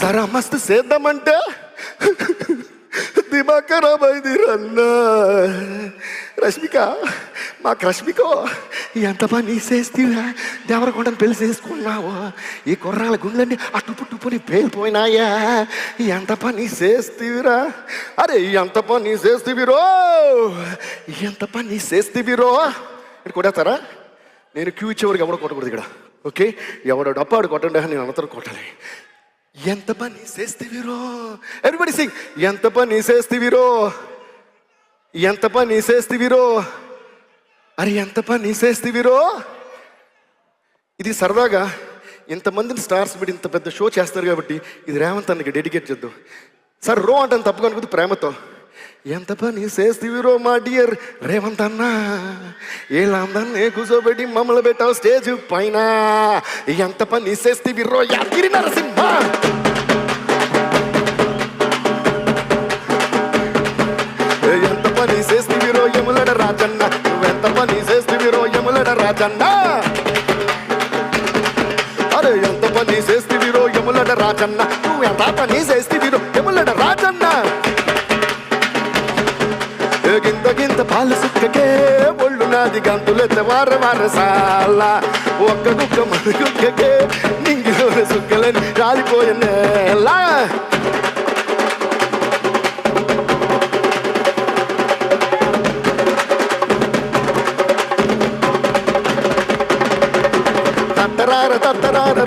జరా మస్తు చేద్దామంటే దిమాగ్ ఖరాబ్ అయింది రన్నా. రష్మిక, మాకు రష్మికో ఎంత పని చేస్తీవా, దేవరకొండని పెళ్లి చేసుకున్నావు, ఈ కుర్రాల గుండెలన్నీ అటుపు టుప్పుని పేలిపోయినాయా, ఎంత పని చేస్తీవిరా, అరే ఎంత పని చేస్తీవిరో, ఎంత పని చేస్తీవిరో. ఇక్కడ కొడతారా? నేను క్యూ ఇచ్చేవారికి ఎవడో కొట్టకూడదు ఇక్కడ, ఓకే? ఎవడో డప్పాడు కొట్టండి, నేను అనంతరం కొట్టాలి. ఎంత పని చేస్తీవిరో, ఎవ్రీబడి సింగ్. ఎంత పని చేస్తీవిరో, ఎంత పని చేస్తీవిరో, అరే ఎంత పని చేస్తీవిరో. ఇది సరదాగా ఇంతమందిని స్టార్స్ పెట్టి ఇంత పెద్ద షో చేస్తారు కాబట్టి ఇది రేవంత్ అన్నకి డెడికేట్ చేద్దాం. సార్ రో అంటాను తప్పుగా అనుకుంది ప్రేమతో. ఎంత పని చేస్తీవిరో మా డియర్ రేవంత్ అన్న, ఇలా అందరినీ కూర్చోబెట్టి మమ్మల్ని పెట్టావు స్టేజ్ పైన. ఎంత పని చేస్తీవిరో యాదగిరి నరసింహ. ఎంత పని చేస్తీవిరో యములడ రాజన్న, నువ్వెంత పని చేస్తీవిరో యములడ రాజన్న. అరే ఎంత పని చేస్తీవిరో యములడ రాజన్న, నువ్వెంత పని చేస్తీవిరో యములడ రాజన్న. గింత గింత పాలు సుక్కకే ఒళ్ళు నాది గంతులెత్త వారసాల, ఒక్క కుక్క మన కుక్కకే నింగిలో సుక్కలని రాలిపోయే నేల. తత్తరార తత్తరార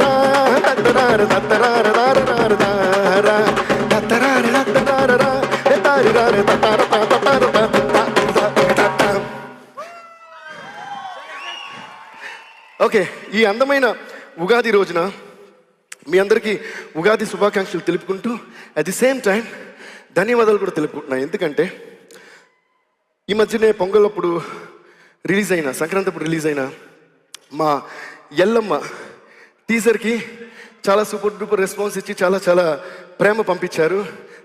తత్తరార తత్తరార తత్తరార తత్తరార తత్తరార తత్తరార తత్తరార. ఓకే, ఈ అందమైన ఉగాది రోజున మీ అందరికీ ఉగాది శుభాకాంక్షలు తెలుపుకుంటూ అట్ ది సేమ్ టైం ధన్యవాదాలు కూడా తెలుపుకుంటున్నాను. ఎందుకంటే ఈ మధ్యనే పొంగల్ రిలీజ్ అయిన, సంక్రాంతి అప్పుడు రిలీజ్ అయిన మా ఎల్లమ్మ టీజర్కి చాలా సూపర్ డూపర్ రెస్పాన్స్ ఇచ్చి చాలా చాలా ప్రేమ పంపించారు.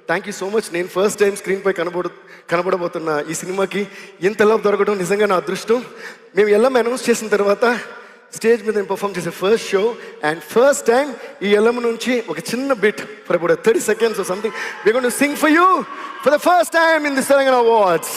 Thank you so much. నేను ఫస్ట్ టైం స్క్రీన్పై కనబడబోతున్న ఈ సినిమాకి ఇంత లవ్ దొరకడం నిజంగా నా అదృష్టం. మేము ఎల్లమ్మ అనౌన్స్ చేసిన తర్వాత స్టేజ్ మీద నేను పర్ఫామ్ చేసే first show and first time ఈ ఎల్లమ్మ నుంచి ఒక చిన్న bit for about 30 seconds or something we're going to sing for you for the first time in the Telangana Awards.